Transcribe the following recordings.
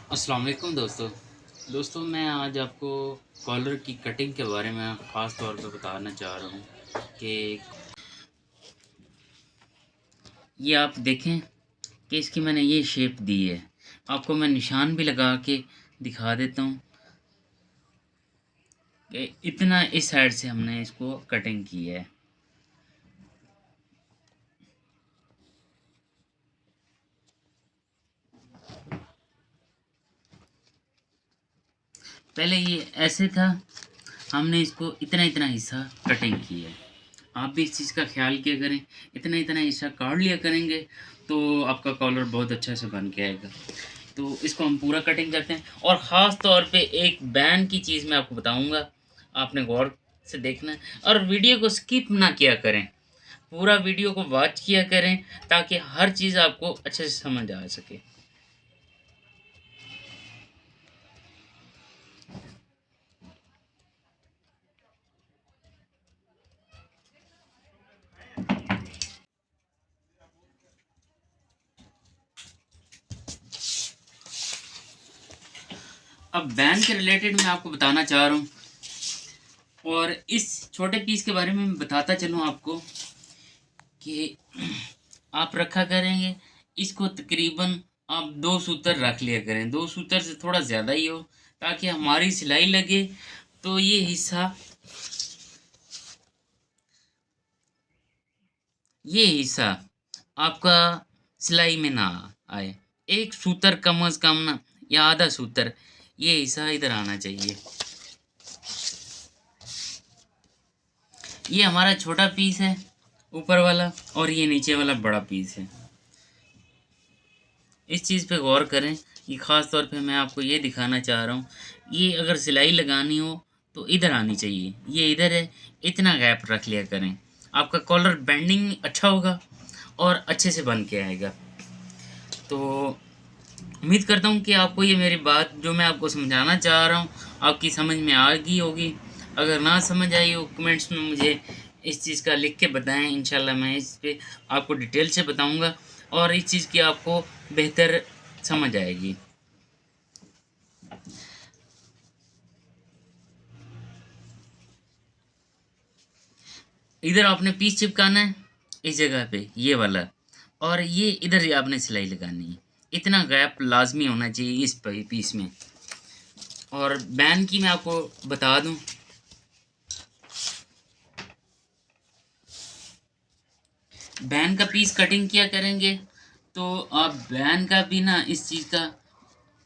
अस्सलाम वालेकुम दोस्तों मैं आज आपको कॉलर की कटिंग के बारे में ख़ास तौर पे बताना चाह रहा हूँ कि ये आप देखें कि इसकी मैंने ये शेप दी है। आपको मैं निशान भी लगा के दिखा देता हूँ कि इतना इस साइड से हमने इसको कटिंग की है। पहले ये ऐसे था, हमने इसको इतना इतना हिस्सा कटिंग की है। आप भी इस चीज़ का ख्याल किया करें, इतना इतना हिस्सा काट लिया करेंगे तो आपका कॉलर बहुत अच्छा से बन के आएगा। तो इसको हम पूरा कटिंग करते हैं। और ख़ास तौर पे एक बैन की चीज़ मैं आपको बताऊंगा, आपने गौर से देखना है और वीडियो को स्किप ना किया करें, पूरा वीडियो को वॉच किया करें ताकि हर चीज़ आपको अच्छे से समझ आ सके। अब बैन के रिलेटेड मैं आपको बताना चाह रहा हूँ और इस छोटे पीस के बारे में मैं बताता चलूँ आपको कि आप रखा करेंगे इसको तकरीबन आप 2 सूतर रख लिया करें, 2 सूतर से थोड़ा ज़्यादा ही हो ताकि हमारी सिलाई लगे तो ये हिस्सा आपका सिलाई में ना आए। एक सूतर कम से कम ना, या आधा सूतर, ये हिस्सा इधर आना चाहिए। ये हमारा छोटा पीस है ऊपर वाला और ये नीचे वाला बड़ा पीस है। इस चीज़ पे गौर करें कि ख़ास तौर पे मैं आपको ये दिखाना चाह रहा हूँ, ये अगर सिलाई लगानी हो तो इधर आनी चाहिए, ये इधर है, इतना गैप रख लिया करें। आपका कॉलर बेंडिंग अच्छा होगा और अच्छे से बन के आएगा। तो उम्मीद करता हूँ कि आपको ये मेरी बात जो मैं आपको समझाना चाह रहा हूँ आपकी समझ में आ गई होगी। अगर ना समझ आई हो कमेंट्स में मुझे इस चीज़ का लिख के बताएं, इंशाल्लाह मैं इस पे आपको डिटेल से बताऊंगा और इस चीज़ की आपको बेहतर समझ आएगी। इधर आपने पीस चिपकाना है इस जगह पे, ये वाला, और ये इधर ही आपने सिलाई लगानी है। इतना गैप लाजमी होना चाहिए इस पीस में। और बैन की मैं आपको बता दूं, बैन का पीस कटिंग किया करेंगे तो आप बैन का भी ना इस चीज़ का,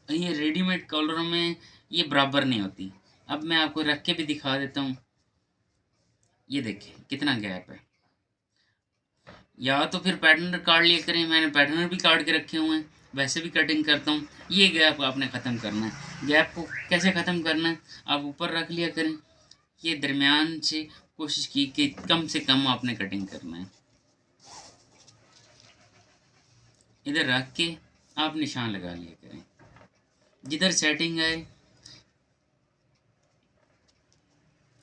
ये रेडीमेड कॉलरों में ये बराबर नहीं होती। अब मैं आपको रख के भी दिखा देता हूँ, ये देखिए कितना गैप है। या तो फिर पैटर्न काट लिया करें, मैंने पैटर्न भी काट के रखे हुए हैं, वैसे भी कटिंग करता हूँ। ये गैप आपने ख़त्म करना है। गैप को कैसे ख़त्म करना है, आप ऊपर रख लिया करें, ये दरमियान से कोशिश की कि कम से कम आपने कटिंग करना है। इधर रख के आप निशान लगा लिया करें, जिधर सेटिंग आए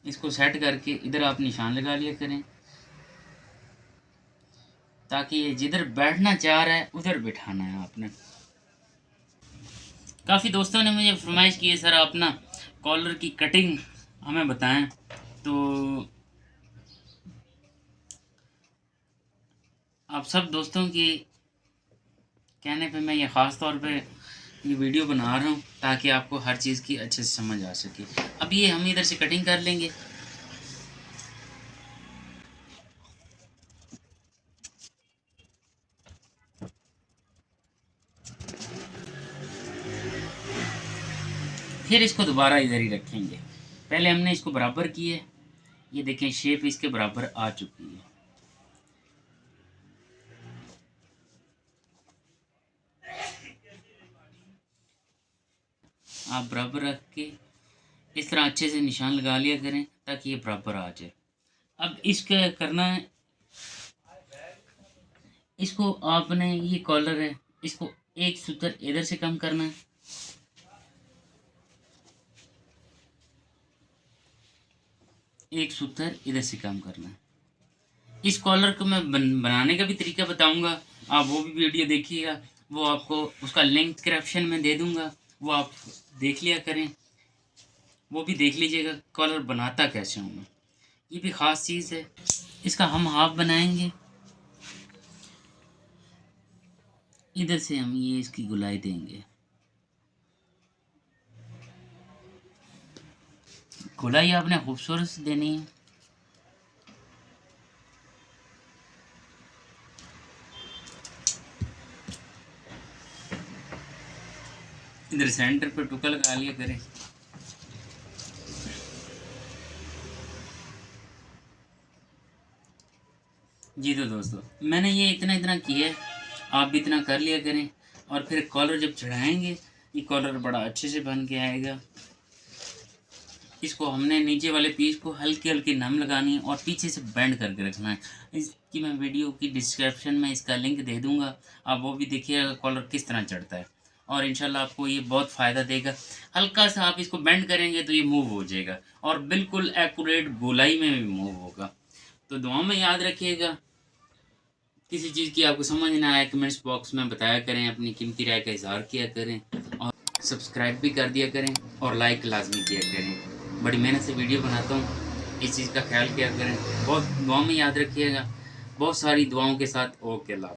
इसको सेट करके इधर आप निशान लगा लिया करें ताकि ये जिधर बैठना चाह रहा है उधर बिठाना है आपने। काफ़ी दोस्तों ने मुझे फरमाइश की है सर आप ना कॉलर की कटिंग हमें बताएं, तो आप सब दोस्तों की कहने पे मैं ये ख़ास तौर पे ये वीडियो बना रहा हूँ ताकि आपको हर चीज़ की अच्छे से समझ आ सके। अब ये हम इधर से कटिंग कर लेंगे। फिर इसको दोबारा इधर ही रखेंगे। पहले हमने इसको बराबर की है, ये देखें शेप इसके बराबर आ चुकी है। आप बराबर रख के इस तरह अच्छे से निशान लगा लिया करें ताकि ये बराबर आ जाए। अब इसका करना है, इसको आपने, ये कॉलर है, इसको एक सूत्र इधर से कम करना है, एक सूत्र इधर से कम करना है। इस कॉलर को मैं बनाने का भी तरीका बताऊंगा, आप वो भी वीडियो देखिएगा, वो आपको उसका लिंक डिस्क्रिप्शन में दे दूंगा, वो आप देख लिया करें, वो भी देख लीजिएगा कॉलर बनाता कैसे हूँ मैं। ये भी ख़ास चीज़ है। इसका हम हाफ बनाएंगे, इधर से हम ये इसकी गुलाई देंगे। गुलाई आपने खूबसूरत से देनी है। इधर सेंटर पे टुका लगा लिया करें। जी तो दोस्तों, मैंने ये इतना इतना किया है, आप भी इतना कर लिया करें। और फिर कॉलर जब चढ़ाएंगे, ये कॉलर बड़ा अच्छे से बन के आएगा। इसको हमने नीचे वाले पीस को हल्की हल्की नम लगानी है और पीछे से बेंड करके रखना है। इसकी मैं वीडियो की डिस्क्रिप्शन में इसका लिंक दे दूंगा, आप वो भी देखिएगा कॉलर किस तरह चढ़ता है। और इंशाल्लाह आपको ये बहुत फ़ायदा देगा। हल्का सा आप इसको बेंड करेंगे तो ये मूव हो जाएगा और बिल्कुल एक्यूरेट गोलाई में भी मूव होगा। तो दुआ में याद रखिएगा। किसी चीज़ की आपको समझ ना आए कमेंट्स बॉक्स में बताया करें, अपनी कीमती राय का इजहार किया करें और सब्सक्राइब भी कर दिया करें और लाइक लाजमी किया करें। बड़ी मेहनत से वीडियो बनाता हूँ, इस चीज़ का ख्याल किया करें। बहुत दुआ में याद रखिएगा। बहुत सारी दुआओं के साथ। ओके, अल्लाह।